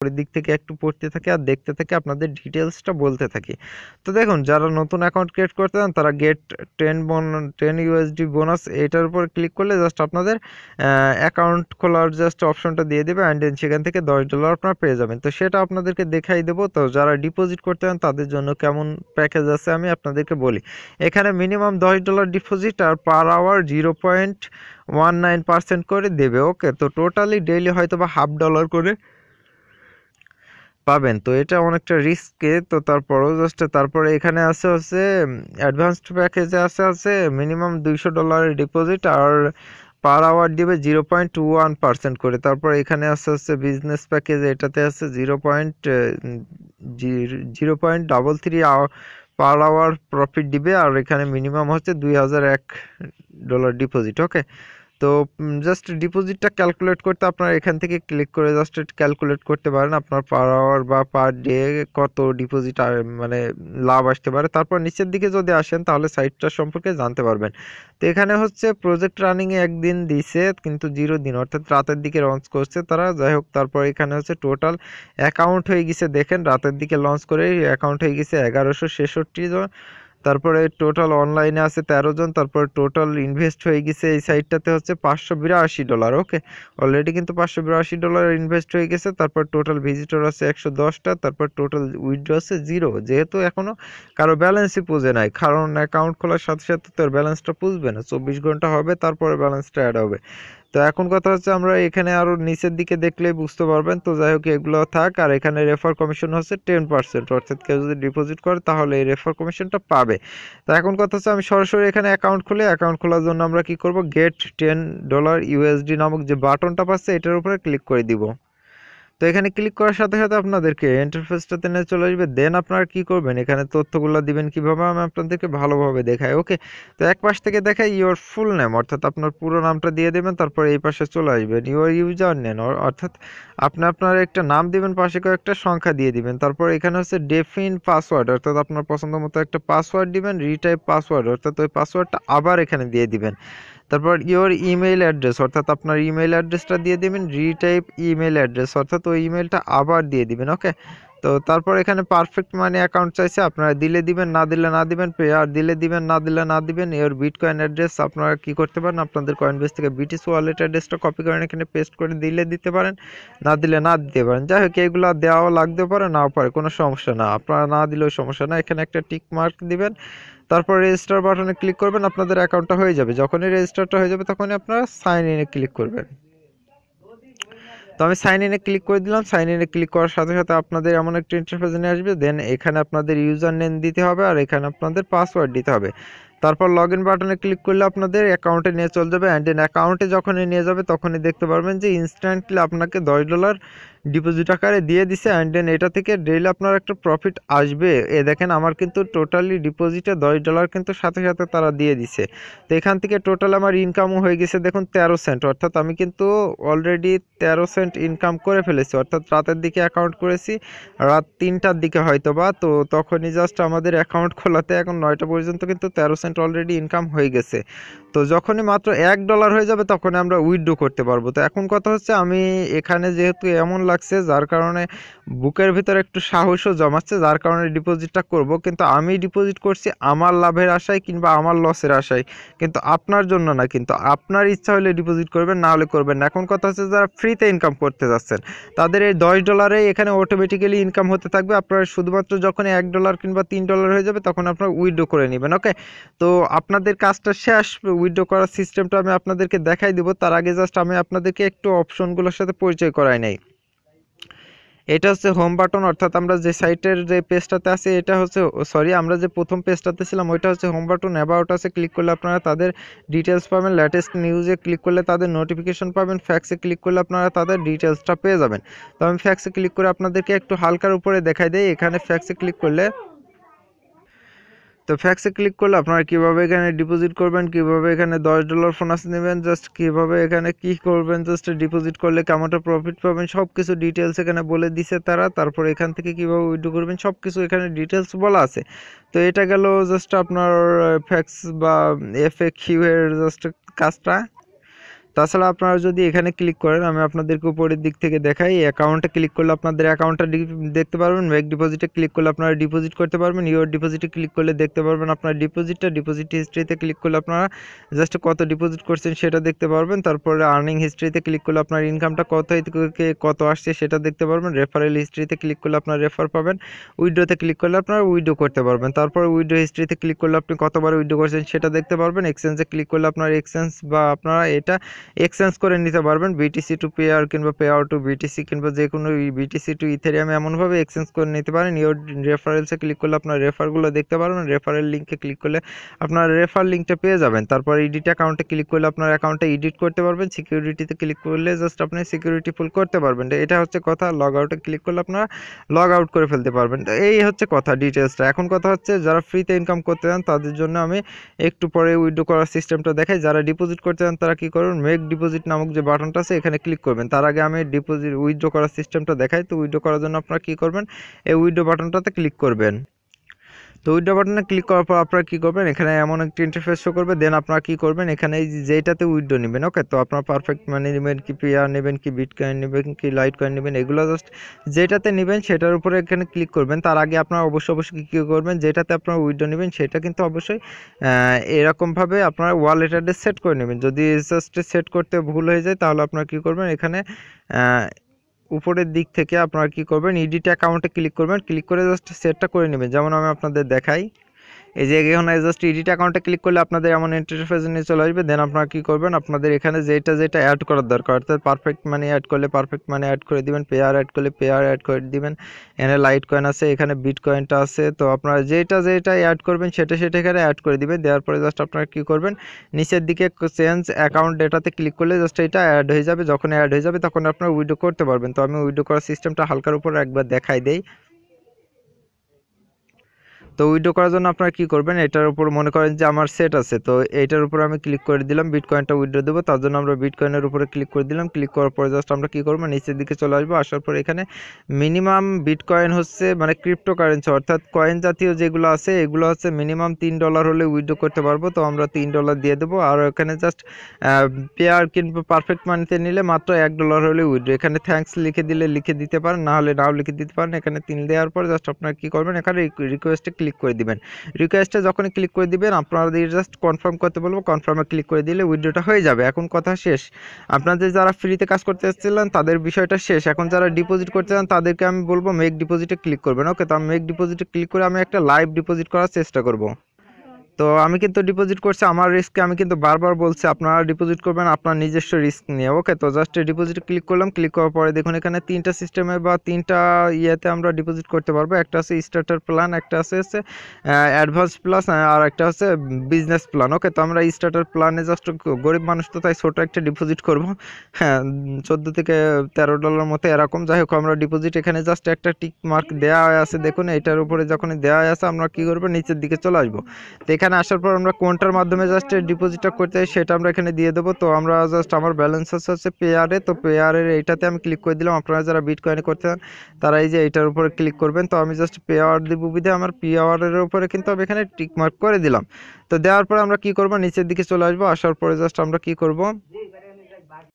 উপরের দিক থেকে একটু পড়তে থাকি আর দেখতে থাকি, আপনাদের ডিটেলসটা বলতে থাকি। তো দেখুন, যারা নতুন অ্যাকাউন্ট ক্রিয়েট করতে চান তারা গেট 10 USD বোনাস এটার উপর ক্লিক করলে জাস্ট আপনাদের অ্যাকাউন্ট খোলার জাস্ট অপশনটা দিয়ে দেবে, অ্যান্ড দেন সেখান থেকে $10 আপনারা পেয়ে যাবেন। তো সেটা আপনাদেরকে দেখাই দেবো। তো যারা ডিপোজিট করতে চান তাদের জন্য কেমন প্যাকেজ আছে আমি আপনাদেরকে বলি। এখানে মিনিমাম $10 ডিপোজিট আর পার আওয়ার 0.19% করে দেবে। ওকে, তো টোটালি ডেইলি হয়তো বা $0.50 করে পাবেন। তো এটা অনেকটা রিস্কে। তো তারপরেও জাস্ট তারপরে এখানে আছে হচ্ছে অ্যাডভান্সড প্যাকেজে আছে মিনিমাম $200 ডিপোজিট আর পার আওয়ার দিবে 0.21% করে। তারপর এখানে আছে বিজনেস প্যাকেজ, এটাতে আছে 0.33 পার আওয়ার প্রফিট দিবে, আর এখানে মিনিমাম হচ্ছে $2001 ডিপোজিট। ওকে, তো জাস্ট ডিপোজিটটা ক্যালকুলেট করতে আপনারা এখান থেকে ক্লিক করে জাস্ট ক্যালকুলেট করতে পারেন আপনার পার আওয়ার বা পার ডে কত ডিপোজিট মানে লাভ আসতে পারে। তারপর নিচের দিকে যদি আসেন তাহলে সাইটটা সম্পর্কে জানতে পারবেন। তো এখানে হচ্ছে প্রজেক্ট রানিংয়ে একদিন দিছে কিন্তু 0 দিন, অর্থাৎ রাতের দিকে লঞ্চ করছে তারা। যাই হোক, তারপর এখানে হচ্ছে টোটাল অ্যাকাউন্ট হয়ে গেছে, দেখেন রাতের দিকে লঞ্চ করে অ্যাকাউন্ট হয়ে গেছে 1166 জন। তারপরে টোটাল অনলাইনে আছে 13 জন। তারপর টোটাল ইনভেস্ট হয়ে গেছে এই সাইটটাতে হচ্ছে $582। ওকে, অলরেডি কিন্তু $582 ইনভেস্ট হয়ে গেছে। তারপর টোটাল ভিজিটর আছে 110টা। তারপর টোটাল উইথড্র আছে 0, যেহেতু এখনো কারো ব্যালেন্সই পুজে নাই, কারণ অ্যাকাউন্ট খোলার সাথে সাথে তোর ব্যালেন্সটা পুজবে না, 24 ঘন্টা হবে তারপরে ব্যালেন্সটা অ্যাড হবে। তো এখন কথা হচ্ছে আমরা এখানে আরো নিচের দিকে দেখলেই বুঝতে পারবেন। তো যাই হোক, এগুলো থাক। আর এখানে রেফার কমিশন হচ্ছে 10%, অর্থাৎ কেউ যদি ডিপোজিট করে তাহলে এই রেফার কমিশনটা পাবে। তো এখন কথা হচ্ছে আমি সরাসরি এখানে অ্যাকাউন্ট খুলে, অ্যাকাউন্ট খোলার জন্য আমরা কি করব, গেট $10 নামক যে বাটনটা পাচ্ছে এটার উপরে ক্লিক করে দিব। তো এখানে ক্লিক করার সাথে সাথে আপনাদেরকে ইন্টারফেসটাতে নিয়ে চলে আসবে। দেন আপনারা কি করবেন, এখানে তথ্যগুলো দিবেন কিভাবে আমি আপনাদেরকে ভালোভাবে দেখাই। ওকে, তো এক পাশ থেকে দেখাই ইওর ফুল নেম, অর্থাৎ আপনার পুরো নামটা দিয়ে দেবেন। তারপর এই পাশে চলে আসবেন ইওর ইউজার নেম, অর্থাৎ আপনি আপনার একটা নাম দিবেন, পাশে কয়েকটা সংখ্যা দিয়ে দিবেন। তারপর এখানে হচ্ছে ডেফিন পাসওয়ার্ড, অর্থাৎ আপনার পছন্দ মতো একটা পাসওয়ার্ড দিবেন। রিটাইপ পাসওয়ার্ড, অর্থাৎ ওই পাসওয়ার্ডটা আবার এখানে দিয়ে দিবেন। তারপর ইওর ইমেইল অ্যাড্রেস, অর্থাৎ আপনার ইমেইল অ্যাড্রেসটা দিয়ে দিবেন। রিটাইপ ইমেইল অ্যাড্রেস, অর্থাৎ ওই ইমেইলটা আবার দিয়ে দিবেন। ওকে, তো তারপর এখানে পারফেক্ট মানি অ্যাকাউন্ট চাইছে, আপনারা দিলে দিবেন, না দিলে না দিবেন। পেয়ার দিলে দিবেন, না দিলে না দিবেন। এর বিটকয়েন অ্যাড্রেস আপনারা কি করতে পারেন, আপনাদের কয়েনবেস থেকে বিটিসি ওয়ালেট অ্যাড্রেসটা কপি করে এখানে পেস্ট করে দিলে দিতে পারেন, না দিলে না দিতে পারেন। যাই হোক, এগুলো দেওয়াও লাগতে পারে, নাও পারে, কোনো সমস্যা না। আপনারা না দিলেও সমস্যা না, এখানে একটা টিক মার্ক দিবেন। তারপর রেজিস্টার বাটনে ক্লিক করবেন, আপনাদের অ্যাকাউন্টটা হয়ে যাবে। যখনই রেজিস্টারটা হয়ে যাবে তখনই আপনারা সাইন ইনে ক্লিক করবেন। তো আমি সাইন ইনে ক্লিক করে দিলাম। সাইন ইনে ক্লিক করার সাথে সাথে আপনাদের এমন একটা ইন্টারফেস নিয়ে আসবে। দেন এখানে আপনাদের ইউজার নেম দিতে হবে আর এখানে আপনাদের পাসওয়ার্ড দিতে হবে। তারপর লগ ইন বাটনে ক্লিক করলে আপনাদের অ্যাকাউন্টে নিয়ে চলে যাবে। অ্যান্ড দেন অ্যাকাউন্টে যখনই নিয়ে যাবে তখনই দেখতে পারবেন যে ইনস্ট্যান্টলি আপনাকে $10 ডিপোজিট আকারে দিয়ে দিছে। অ্যান্ড দেন এটা থেকে ডেইলি আপনার একটা প্রফিট আসবে। এ দেখেন, আমার কিন্তু টোটালি ডিপোজিটে $10 কিন্তু সাথে সাথে তারা দিয়ে দিছে। তো এখান থেকে টোটাল আমার ইনকামও হয়ে গেছে দেখুন 13 সেন্ট, অর্থাৎ আমি কিন্তু অলরেডি 13 সেন্ট ইনকাম করে ফেলেছি। অর্থাৎ রাতের দিকে অ্যাকাউন্ট করেছি, রাত 3টার দিকে হয়তো বা, তো তখনই জাস্ট আমাদের অ্যাকাউন্ট খোলাতে এখন 9টা পর্যন্ত কিন্তু 13 সেন্ট অলরেডি ইনকাম হয়ে গেছে। তো যখনই মাত্র $1 হয়ে যাবে তখন আমরা উইথড্র করতে পারবো। তো এখন কথা হচ্ছে আমি এখানে যেহেতু এমন লাগছে যার কারণে বুকের ভিতরে একটু সাহসও জমাচ্ছে, যার কারণে ডিপোজিটটা করব। কিন্তু আমি ডিপোজিট করছি আমার লাভের আশায় কিংবা আমার লসের আশায়, কিন্তু আপনার জন্য না। কিন্তু আপনার ইচ্ছা হলে ডিপোজিট করবেন, না হলে করবেন না। এখন কথা হচ্ছে যারা ফ্রিতে ইনকাম করতে যাচ্ছেন তাদের এই $10 এখানে অটোমেটিক্যালি ইনকাম হতে থাকবে। আপনারা শুধুমাত্র যখন $1 কিংবা $3 হয়ে যাবে তখন আপনারা উইথড্র করে নেবেন। ওকে, তো আপনাদের কাজটা শেষ, উইথড্র করার সিস্টেমটা আমি আপনাদেরকে দেখাই দিব। তার আগে জাস্ট আমি আপনাদেরকে একটু অপশনগুলোর সাথে পরিচয় করাই নাই। এটা হচ্ছে হোম বাটন, অর্থাৎ আমরা যে সাইটের যে পেজটাতে আছে এটা হচ্ছে, সরি, আমরা যে প্রথম পেজটাতে ছিলাম ওইটা হচ্ছে হোম বাটন। অ্যাবাউট আছে ক্লিক করলে আপনারা তাদের ডিটেলস পাবেন। লেটেস্ট নিউজে ক্লিক করলে তাদের নোটিফিকেশন পাবেন। ফ্যাক্সে ক্লিক করলে আপনারা তাদের ডিটেলসটা পেয়ে যাবেন। তো আমি ফ্যাক্সে ক্লিক করে আপনাদেরকে একটু হালকার উপরে দেখাই দিই। এখানে ফ্যাক্সে ক্লিক করলে, তো ফ্যাক্সে ক্লিক করলে আপনারা কীভাবে এখানে ডিপোজিট করবেন, কীভাবে এখানে $10 বোনাস নেবেন, জাস্ট কীভাবে এখানে কী করবেন, জাস্ট ডিপোজিট করলে কেমনটা প্রফিট পাবেন সব কিছু ডিটেলস এখানে বলে দিছে তারা। তারপর এখান থেকে কীভাবে উইথড্র করবেন সব কিছু এখানে ডিটেলস বলা আছে। তো এটা গেল জাস্ট আপনার ফ্যাক্স বা FAQ এর জাস্ট কাজটা। তাছাড়া আপনারা যদি এখানে ক্লিক করেন, আমি আপনাদেরকে উপরের দিক থেকে দেখাই, অ্যাকাউন্টে ক্লিক করলে আপনাদের অ্যাকাউন্টটা দেখতে পারবেন, মেক ডিপোজিটে ক্লিক করলে আপনারা ডিপোজিট করতে পারবেন, ইওর ডিপোজিটে ক্লিক করলে দেখতে পারবেন আপনার ডিপোজিটটা, ডিপোজিট হিস্ট্রিতে ক্লিক করলে আপনারা জাস্ট কত ডিপোজিট করছেন সেটা দেখতে পারবেন, তারপরে আর্নিং হিস্ট্রিতে ক্লিক করলে আপনার ইনকামটা কত থেকে কত আসছে সেটা দেখতে পারবেন, রেফারেল হিস্ট্রিতে ক্লিক করলে আপনার রেফার পাবেন, উইড্রোতে ক্লিক করলে আপনারা উইড্রো করতে পারবেন, তারপরে উইড্রো হিস্ট্রিতে ক্লিক করলে আপনি কতবার উইড্রো করছেন সেটা দেখতে পারবেন, এক্সচেঞ্জে ক্লিক করলে আপনার এক্সচেঞ্জ বা আপনারা এটা এক্সচেঞ্জ করে নিতে পারবেন, বিটিসি টু পেয়ার কিংবা পেয়ার টু বিটিসি কিংবা যে কোনো বিটিসি টু ইথেরিয়াম এমনভাবে এক্সচেঞ্জ করে নিতে পারেন। ইওর রেফারেলসে ক্লিক করলে আপনার রেফারগুলো দেখতে পারবেন, রেফারেল লিঙ্কে ক্লিক করলে আপনার রেফার লিঙ্কটা পেয়ে যাবেন, তারপর এডিট অ্যাকাউন্টে ক্লিক করলে আপনার অ্যাকাউন্টে এডিট করতে পারবেন, সিকিউরিটিতে ক্লিক করলে জাস্ট আপনি সিকিউরিটি ফুল করতে পারবেন। এটা হচ্ছে কথা। লগ আউটে ক্লিক করলে আপনারা লগ আউট করে ফেলতে পারবেন। তো এই হচ্ছে কথা, ডিটেলসটা। এখন কথা হচ্ছে যারা ফ্রিতে ইনকাম করতে চান তাদের জন্য আমি একটু পরে উইথড্র করার সিস্টেমটা দেখাই। যারা ডিপোজিট করতে চান তারা কি করবেন, মেক ডিপোজিট নামক যে বাটনটা আছে এখানে ক্লিক করবেন। তার আগে আমি ডিপোজিট উইথড্র করার সিস্টেমটা দেখাই। তো উইথড্র করার জন্য আপনারা কি করবেন, এই উইথড্র বাটনটাতে ক্লিক করবেন। তো উইথড্র বাটনে ক্লিক করার পর আপনারা কী করবেন, এখানে এমন একটি ইন্টারফেস শো করবে। দেন আপনারা কী করবেন, এখানে যেটাতে উইথড্র নেবেন, ওকে, তো আপনারা পারফেক্ট মানি নেবেন কি পেয়ার নেবেন কি বিটকয়েন নেবেন কি লাইট কয়েন নেবেন, এগুলো জাস্ট যেটাতে নেবেন সেটার উপরে এখানে ক্লিক করবেন। তার আগে আপনারা অবশ্যই কী করবেন, যেটাতে আপনারা উইথড্র নেবেন সেটা কিন্তু অবশ্যই এরকমভাবে আপনারা ওয়ালেট অ্যাড্রেস সেট করে নেবেন। যদি জাস্ট সেট করতে ভুল হয়ে যায় তাহলে আপনারা কী করবেন, এখানে উপরের দিক থেকে আপনারা কি করবেন, এডিট অ্যাকাউন্টে ক্লিক করবেন, ক্লিক করে জাস্ট সেটটা করে নেবেন। যেমন আমি আপনাদের দেখাই, এই যে এখানে জাস্ট এডিট অ্যাকাউন্টে ক্লিক করলে আপনাদের এমন ইন্টারফেস নিয়ে চলে আসবে। দেন আপনারা কী করবেন, আপনাদের এখানে যেটা অ্যাড করার দরকার, অর্থাৎ পারফেক্ট মানি অ্যাড করলে পারফেক্ট মানি অ্যাড করে দিবেন, পেয়ার অ্যাড করলে পেয়ার অ্যাড করে দিবেন, এখানে লাইট কয়েন আছে, এখানে বিটকয়েনটা আছে। তো আপনারা যেটা অ্যাড করবেন সেটা এখানে অ্যাড করে দিবেন। দেওয়ার পরে জাস্ট আপনারা কী করবেন, নিচের দিকে চেঞ্জ অ্যাকাউন্ট ডেটাতে ক্লিক করলে জাস্ট এটা অ্যাড হয়ে যাবে। যখন অ্যাড হয়ে যাবে তখন আপনারা উইথড্র করতে পারবেন। তো আমি উইথড্র করার সিস্টেমটা হালকার উপর একবার দেখাই দেই। তো উইথড্র করার জন্য আপনারা কী করবেন, এটার উপর মনে করেন যে আমার সেট আছে, তো এইটার উপর আমি ক্লিক করে দিলাম, বিটকয়েনটা উইথড্র দেবো, তার জন্য আমরা বিটকয়েনের উপরে ক্লিক করে দিলাম। ক্লিক করার পরে জাস্ট আমরা কী করবো, নিচের দিকে চলে আসবো। আসার পর এখানে মিনিমাম বিটকয়েন হচ্ছে মানে ক্রিপ্টোকারেন্সি অর্থাৎ কয়েন জাতীয় যেগুলো আছে এগুলো হচ্ছে মিনিমাম $3 হলে উইথড্র করতে পারবো। তো আমরা $3 দিয়ে দেবো। আর এখানে জাস্ট পেয়ার কিংবা পারফেক্ট মানিতে নিলে মাত্র $1 হলে উইথড্র। এখানে থ্যাঙ্কস লিখে দিলে লিখে দিতে পারেন, না হলে নাও লিখে দিতে পারেন। এখানে 3 দেওয়ার পর জাস্ট আপনারা কী করবেন, এখানে রিকোয়েস্টে ক্লিক করে দিবেন। রিকোয়েস্টে যখনই ক্লিক করে দিবেন আপনাদের জাস্ট কনফার্ম করতে বলবো, কনফার্মে ক্লিক করে দিলে উইথড্রটা হয়ে যাবে। এখন কথা শেষ, আপনাদের যারা ফ্রিতে কাজ করতে এসেছিলেন তাদের বিষয়টা শেষ। এখন যারা ডিপোজিট করতে চান তাদেরকে আমি বলবো মেক ডিপোজিটে ক্লিক করবেন। ওকে, তো আমি মেক ডিপোজিটে ক্লিক করে আমি একটা লাইভ ডিপোজিট করার চেষ্টা করব। তো আমি কিন্তু ডিপোজিট করছি আমার রিস্কে, আমি কিন্তু বারবার বলছি আপনারা ডিপোজিট করবেন আপনার নিজস্ব রিস্ক নিয়ে। ওকে, তো জাস্ট ডিপোজিটে ক্লিক করলাম। ক্লিক করার পরে দেখুন এখানে 3টা সিস্টেমে বা 3টা ইয়েতে আমরা ডিপোজিট করতে পারবো। একটা আছে স্টার্টার প্ল্যান, একটা আছে অ্যাডভান্স প্লাস, আর একটা হচ্ছে বিজনেস প্ল্যান। ওকে, তো আমরা স্টার্টার প্ল্যানে জাস্ট গরিব মানুষ তো তাই ছোটো একটা ডিপোজিট করব। হ্যাঁ, $14 থেকে $13 মতো এরকম। যাই হোক, আমরা ডিপোজিট এখানে জাস্ট একটা টিক মার্ক দেওয়া আছে, দেখুন এটার উপরে যখন দেওয়া আছে আমরা কী করবো, নিচের দিকে চলে আসবো। তো এখানে আসার পর আমরা কোনটার মাধ্যমে জাস্ট ডিপোজিটটা করতে চাই সেটা আমরা এখানে দিয়ে দেবো। তো আমরা জাস্ট আমার ব্যালেন্স হচ্ছে পেয়ারে, তো পেয়ারের এইটাতে আমি ক্লিক করে দিলাম। আপনারা যারা বিটকয়েনে করতে চান তারা এই যে এইটার উপরে ক্লিক করবেন। তো আমি জাস্ট পেয়ার দিব বিধে আমার পেয়ারের উপরে কিন্তু আমি এখানে টিক মার্ক করে দিলাম। তো দেওয়ার পরে আমরা কি করব, নিচের দিকে চলে আসবো। আসার পরে জাস্ট আমরা কি করব,